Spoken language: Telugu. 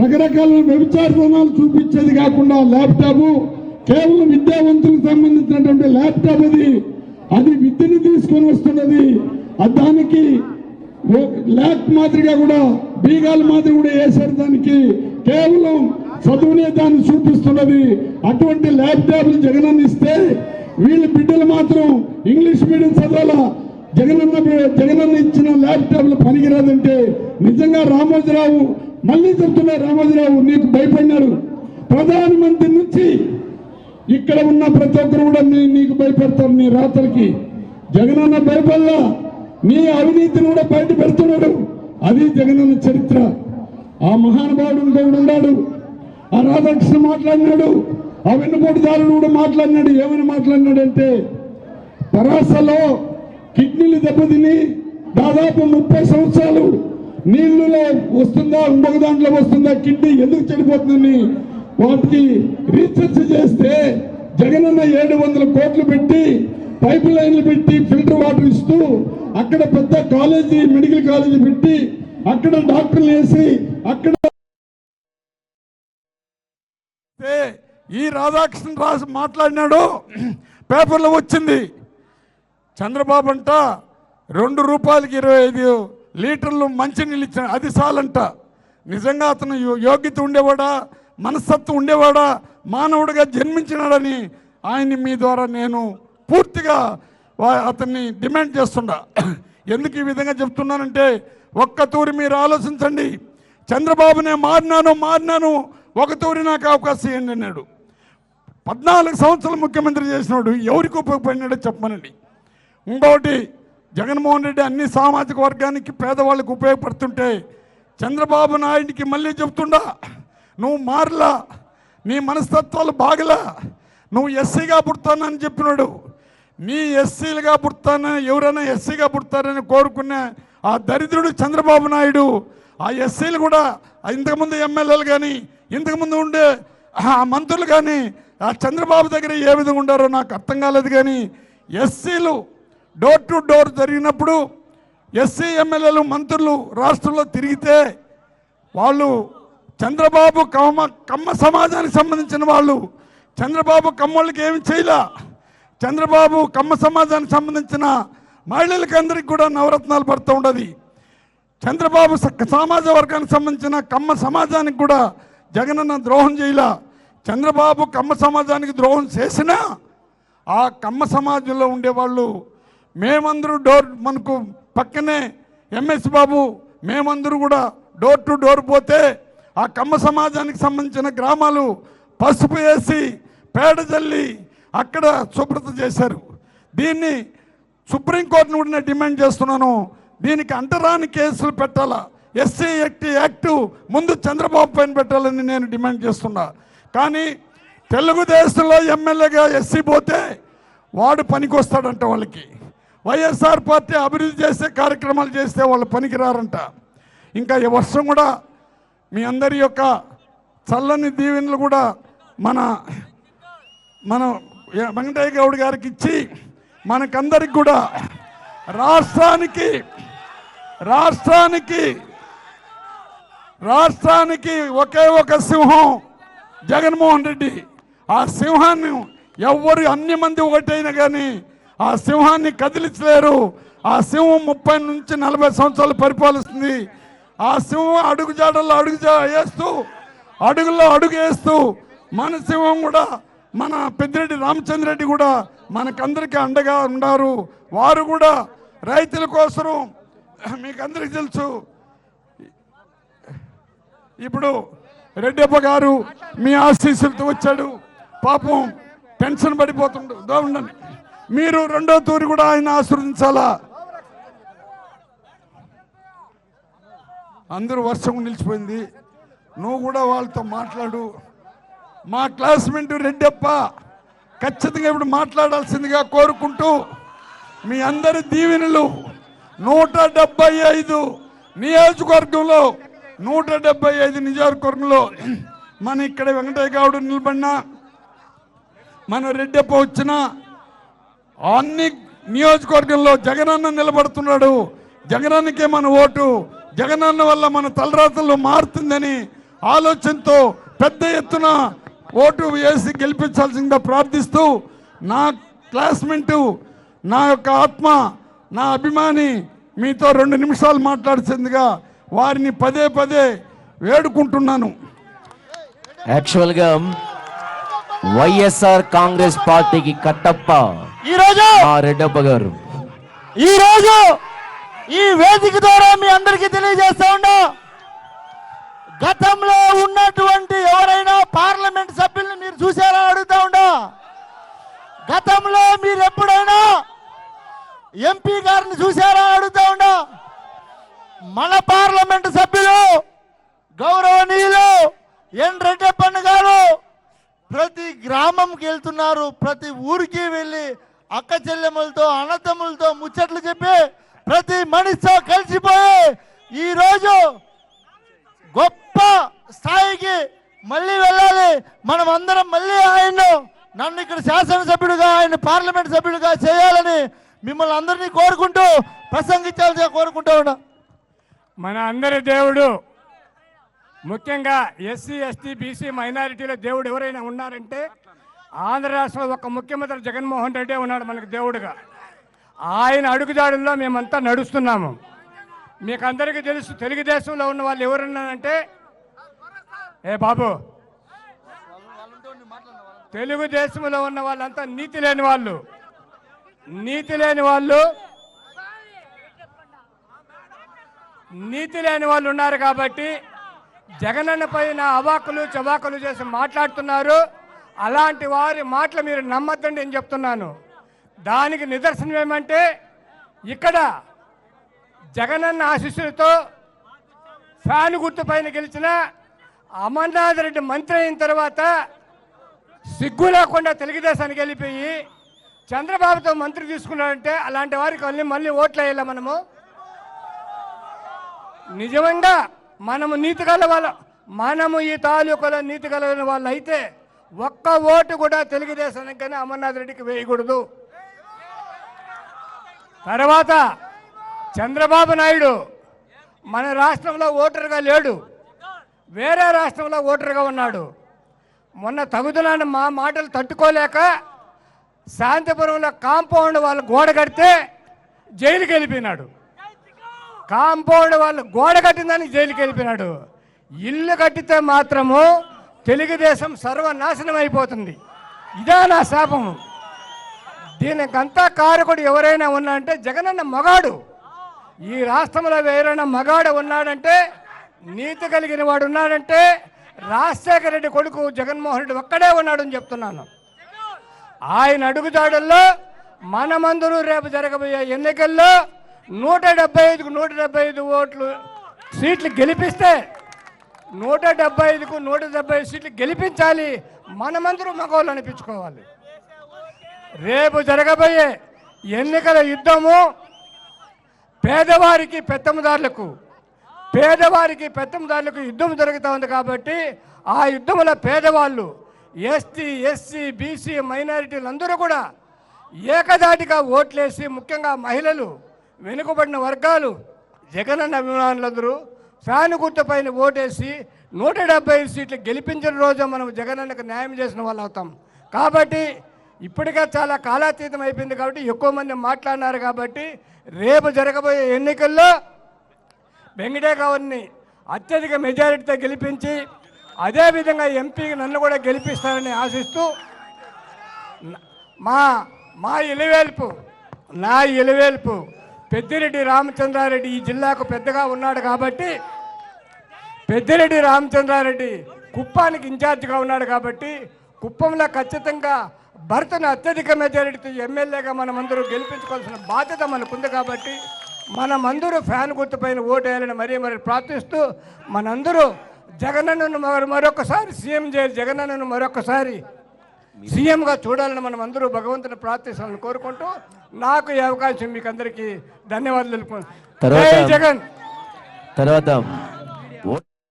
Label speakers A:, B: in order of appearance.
A: రకరకాల వ్యభిచారతనాలు చూపించేది కాకుండా ల్యాప్టాప్ కేవలం విద్యావంతులకు సంబంధించినటువంటి ల్యాప్టాప్ అది విద్యను తీసుకొని వస్తున్నది. దానికి ల్యాప్ మాదిరిగా కూడా బీగాల మాదిరి కూడా వేశారు. దానికి కేవలం చదువునే దాన్ని చూపిస్తున్నది. అటువంటి ల్యాప్టాప్లు జగనన్న ఇస్తే వీళ్ళ బిడ్డలు మాత్రం ఇంగ్లీష్ మీడియం చదవాలా. జగనన్న ఇచ్చిన ల్యాప్టాప్లు పనికిరాదంటే నిజంగా రామోజీరావు, మళ్ళీ చెప్తున్నా రామోజీరావు నీకు భయపడినారు. ప్రధానమంత్రి నుంచి ఇక్కడ ఉన్న ప్రతి ఒక్కరు కూడా నీకు భయపడతారు. నీ రాతలకి జగనన్న భయపడలా. నీ అవినీతిని కూడా బయట పెడుతున్నాడు. అది జగనన్న చరిత్ర. ఆ మహానుభావుడు ఇంకొకడు ఉన్నాడు. ఆ రాధాకృష్ణ మాట్లాడినాడు. ఆ వెన్నుపోటుదారుడు కూడా మాట్లాడినాడు. ఏమని మాట్లాడినాడంటే పరాసలో కిడ్నీలు దెబ్బతిని దాదాపు 30 సంవత్సరాలు నీళ్లలో వస్తుందా, ఇంకొక దాంట్లో వస్తుందా, కిడ్నీ ఎందుకు చెడిపోతుందని వాటికి రీసెర్చ్ చేస్తే జగనన్న 700 కోట్లు పెట్టి పైప్ లైన్లు పెట్టి ఫిల్టర్ వాటర్ ఇస్తూ అక్కడ పెద్ద కాలేజీ, మెడికల్ కాలేజీ పెట్టి అక్కడ డాక్టర్లు వేసి అక్కడ ఈ రాధాకృష్ణ రాజు మాట్లాడినాడు. పేపర్లో వచ్చింది. చంద్రబాబు అంట 2 రూపాయలకి 25 లీటర్లు మంచినీళ్ళు ఇచ్చాడు. అది చాలంట. నిజంగా అతను యోగ్యత ఉండేవాడా, మనస్తత్వం ఉండేవాడా, మానవుడిగా జన్మించినాడని ఆయన్ని మీ ద్వారా నేను పూర్తిగా అతన్ని డిమాండ్ చేస్తున్నా. ఎందుకు ఈ విధంగా చెప్తున్నానంటే ఒక్క తూరి మీరు ఆలోచించండి. చంద్రబాబునే మారినాను ఒక తూరి నాకు అవకాశం ఇవ్వండి అన్నాడు. 14 సంవత్సరాలు ముఖ్యమంత్రి చేసినాడు. ఎవరికి ఉపయోగపడినాడో చెప్పమనండి. ఇంకొకటి, జగన్మోహన్ రెడ్డి అన్ని సామాజిక వర్గానికి పేదవాళ్ళకి ఉపయోగపడుతుంటే చంద్రబాబు నాయుడికి మళ్ళీ చెప్తుండా నువ్వు మారలా, నీ మనస్తత్వాలు బాగలా, నువ్వు ఎస్సీగా పుడతానని చెప్పినాడు. నీ ఎస్సీలుగా పుడతానని ఎవరైనా ఎస్సీగా పుడతారని కోరుకునే ఆ దరిద్రుడు చంద్రబాబు నాయుడు ఆ ఎస్సీలు కూడా ఇంతకుముందు ఎమ్మెల్యేలు కానీ ఇంతకుముందు ఉండే మంత్రులు కానీ ఆ చంద్రబాబు దగ్గర ఏ విధంగా ఉండారో నాకు అర్థం కాలేదు. కానీ ఎస్సీలు డోర్ టు డోర్ జరిగినప్పుడు ఎస్సీ ఎమ్మెల్యేలు మంత్రులు రాష్ట్రంలో తిరిగితే వాళ్ళు చంద్రబాబు కమ్మ సమాజానికి సంబంధించిన వాళ్ళు చంద్రబాబు కమ్మోళ్ళకి ఏమి చేయలే. చంద్రబాబు కమ్మ సమాజానికి సంబంధించిన మహిళలకి అందరికీ కూడా నవరత్నాలు పడుతూ ఉండదు. చంద్రబాబు సమాజ వర్గానికి సంబంధించిన కమ్మ సమాజానికి కూడా జగనన్న ద్రోహం చేయలే. చంద్రబాబు కమ్మ సమాజానికి ద్రోహం చేసినా ఆ కమ్మ సమాజంలో ఉండేవాళ్ళు మేమందరూ మనకు పక్కనే ఎంఎస్ బాబు మేమందరూ కూడా డోర్ టు డోర్ పోతే ఆ కమ్మ సమాజానికి సంబంధించిన గ్రామాలు పసుపు వేసి పేడ జల్లి అక్కడ శుభ్రత చేశారు. దీన్ని సుప్రీంకోర్టును కూడా నేను డిమాండ్ చేస్తున్నాను. దీనికి అంటరాని కేసులు పెట్టాలా. ఎస్సీ యాక్టు ముందు చంద్రబాబు పైన పెట్టాలని నేను డిమాండ్ చేస్తున్నా. కానీ తెలుగుదేశంలో ఎమ్మెల్యేగా ఎస్సీ పోతే వాడు పనికి వస్తాడంట. వాళ్ళకి వైఎస్ఆర్ పార్టీ అభివృద్ధి చేసే కార్యక్రమాలు చేస్తే వాళ్ళు పనికిరారంట. ఇంకా ఈ వర్షం కూడా మీ అందరి యొక్క చల్లని దీవెనలు కూడా మన వెంకటయ్య గౌడ్ గారికి ఇచ్చి మనకందరికి కూడా రాష్ట్రానికి ఒకే ఒక సింహం జగన్మోహన్ రెడ్డి. ఆ సింహాన్ని ఎవరు అన్ని మంది ఒకటైనా కానీ ఆ సింహాన్ని కదిలించలేరు. ఆ సింహం 30 నుంచి 40 సంవత్సరాలు పరిపాలిస్తుంది. ఆ సింహం అడుగుజాడల్లో అడుగులో అడుగు వేస్తూ మన సింహం కూడా మన పెద్దిరెడ్డి రామచంద్రెడ్డి కూడా మనకందరికీ అండగా ఉన్నారు. వారు కూడా రైతుల కోసం మీకు అందరికీ తెలుసు. ఇప్పుడు రెడ్డప్ప గారు మీ ఆశీస్సులతో వచ్చాడు. పాపం టెన్షన్ పడిపోతుండు. ఉండండి, మీరు 2వ తూరి కూడా ఆయన ఆశీర్వదించాలా. అందరూ వర్షం నిలిచిపోయింది. నువ్వు కూడా వాళ్ళతో మాట్లాడు. మా క్లాస్మేట్ రెడ్డప్ప ఖచ్చితంగా ఇప్పుడు మాట్లాడాల్సిందిగా కోరుకుంటూ మీ అందరి దీవెనలు 175 నియోజకవర్గంలో 175 నియోజకవర్గంలో మన ఇక్కడ వెంకటయ్య గౌడ్ నిలబడినా మన రెడ్డప్ప వచ్చిన అన్ని నియోజకవర్గంలో జగనన్న నిలబడుతున్నాడు. జగనన్నకే మన ఓటు. జగనన్న వల్ల మన తలరాతల్లో మారుతుందని ఆలోచనతో పెద్ద ఎత్తున ఓటు వేసి గెలిపించాల్సిందిగా ప్రార్థిస్తూ నా క్లాస్మేటు, నా యొక్క ఆత్మ, నా అభిమాని మీతో 2 నిమిషాలు మాట్లాడుతుందిగా వారిని పదే పదే వేడుకుంటున్నాను.
B: యాక్చువల్గా వైఎస్ఆర్ కాంగ్రెస్ పార్టీకి కట్టప్ప
C: ఈరోజు
B: మా రెడ్డప్ప గారు
C: ఈరోజు ఈ వేదిక ద్వారా మీ అందరికీ తెలియజేస్తా ఉన్నా, గతంలో ఉన్నటువంటి ఎవరైనా పార్లమెంట్ సభ్యుల్ని మీరు చూసారా అడుగుతా ఉండా. గతంలో మీరు ఎప్పుడైనా ఎంపీ గారిని చూసారా అడుగుతా ఉండా. మన పార్లమెంట్ సభ్యులు గౌరవనీయులు ఎన్ రెడ్డప్పన్న గారు ప్రతి గ్రామంకి వెళ్తున్నారు, ప్రతి ఊరికి వెళ్ళి అక్క చెల్లెమ్మలతో అన్నతమ్ములతో ముచ్చట్లు చెప్పి ప్రతి మనిషితో కలిసిపోయి ఈరోజు గొప్ప స్థాయికి మళ్ళీ వెళ్ళాలి. మనం అందరం మళ్ళీ నన్ను ఇక్కడ శాసనసభ్యుడిగా, ఆయన పార్లమెంట్ సభ్యుడిగా చేయాలని మిమ్మల్ని అందరినీ కోరుకుంటూ ప్రసంగించాల్సిగా కోరుకుంటూ ఉన్నా.
D: మన అందరి దేవుడు, ముఖ్యంగా ఎస్సీ ఎస్టీ బీసీ మైనారిటీల దేవుడు ఎవరైనా ఉన్నారంటే ఆంధ్ర రాష్ట్రంలో ఒక ముఖ్యమంత్రి జగన్మోహన్ రెడ్డి ఉన్నాడు మనకు దేవుడుగా. ఆయన అడుగుజాడుల్లో మేమంతా నడుస్తున్నాము. మీకు అందరికీ తెలుసు, తెలుగుదేశంలో ఉన్న వాళ్ళు ఎవరున్నారంటే, ఏ బాబు, తెలుగుదేశంలో ఉన్న వాళ్ళంతా నీతి లేని వాళ్ళు, నీతి లేని వాళ్ళు ఉన్నారు. కాబట్టి జగనన్న పైన అవాకులు చవాకులు చేసి మాట్లాడుతున్నారు. అలాంటి వారి మాటలు మీరు నమ్మద్దండి అని చెప్తున్నాను. దానికి నిదర్శనం ఏమంటే, ఇక్కడ జగనన్న ఆశీస్సులతో ఫ్యాన్ గుర్తు పైన గెలిచిన అమర్నాథ్ రెడ్డి మంత్రి అయిన తర్వాత సిగ్గు లేకుండా తెలుగుదేశానికి వెళ్ళిపోయి చంద్రబాబుతో మంత్రి తీసుకున్నాడంటే అలాంటి వారికి మళ్ళీ ఓట్లు వేయాలి. నిజంగా మనము నీతి గల వాళ్ళం, మనము ఈ తాలూకాలో నీతి గల వాళ్ళు అయితే ఒక్క ఓటు కూడా తెలుగుదేశానికి కానీ అమర్నాథ్ రెడ్డికి వేయకూడదు. తర్వాత చంద్రబాబు నాయుడు మన రాష్ట్రంలో ఓటరుగా లేడు, వేరే రాష్ట్రంలో ఓటరుగా ఉన్నాడు. మొన్న తగుదనాన్ని మా మాటలు తట్టుకోలేక శాంతిపురంలో కాంపౌండ్ వాళ్ళు గోడ కడితే జైలుకి వెళ్ళిపోయినాడు. కాంపౌండ్ వాళ్ళు గోడ కట్టిందని జైలుకి వెళ్ళిపోయినాడు. ఇల్లు కట్టితే మాత్రము తెలుగుదేశం సర్వనాశనం అయిపోతుంది. ఇదే నా శాపము. దీనికంతా కారకుడు ఎవరైనా ఉన్నాడంటే జగనన్న మగాడు. ఈ రాష్ట్రంలో ఎవరైనా మగాడు ఉన్నాడంటే, నీతి కలిగిన వాడు ఉన్నాడంటే రాజశేఖర రెడ్డి కొడుకు జగన్మోహన్ రెడ్డి ఒక్కడే ఉన్నాడని చెప్తున్నాను. ఆయన అడుగుదాడుల్లో మనమందరూ రేపు జరగబోయే ఎన్నికల్లో 175కు 175 ఓట్లు సీట్లు గెలిపిస్తే 175కు 175 సీట్లు గెలిపించాలి. మనమందరూ మగవాళ్ళు అనిపించుకోవాలి. రేపు జరగబోయే ఎన్నికల యుద్ధము పేదవారికి పెత్తందారులకు యుద్ధం జరుగుతూ ఉంది. కాబట్టి ఆ యుద్ధంలో పేదవాళ్ళు, ఎస్టీ ఎస్సీ బీసీ మైనారిటీలు అందరూ కూడా ఏకదాటిగా ఓట్లేసి, ముఖ్యంగా మహిళలు, వెనుకబడిన వర్గాలు, జగనన్న అభిమానులందరూ ఫ్యాన్ గుర్తు పైన ఓటేసి 175 సీట్లు గెలిపించిన రోజు మనం జగనన్నకు న్యాయం చేసిన వాళ్ళు అవుతాం. కాబట్టి ఇప్పటికే చాలా కాలాతీతం అయిపోయింది. కాబట్టి ఎక్కువ మంది మాట్లాడినారు. కాబట్టి రేపు జరగబోయే ఎన్నికల్లో వెంకటే గౌడ్ని అత్యధిక మెజారిటీతో గెలిపించి అదేవిధంగా ఎంపీకి నన్ను కూడా గెలిపిస్తారని ఆశిస్తూ నా ఇలవేల్పు పెద్దిరెడ్డి రామచంద్రారెడ్డి ఈ జిల్లాకు పెద్దగా ఉన్నాడు. కాబట్టి పెద్దిరెడ్డి రామచంద్రారెడ్డి కుప్పానికి ఇన్ఛార్జిగా ఉన్నాడు. కాబట్టి కుప్పంలో ఖచ్చితంగా భర్తను అత్యధిక మెజారిటీతో ఎమ్మెల్యేగా మనమందరూ గెలిపించుకోవాల్సిన బాధ్యత మనకుంది. కాబట్టి మనమందరూ ఫ్యాన్ గుర్తుపైన ఓటు వేయాలని మరీ ప్రార్థిస్తూ, మనందరూ జగనన్నను మరొకసారి సీఎం చేయాలి, జగనన్నను మరొకసారి సీఎంగా చూడాలని మనం అందరూ భగవంతుని ప్రార్థిస్తామని కోరుకుంటూ నాకు ఈ అవకాశం మీకు అందరికీ ధన్యవాదాలు తెలుపుకుంటున్నాను. జగన్
B: తర్వాత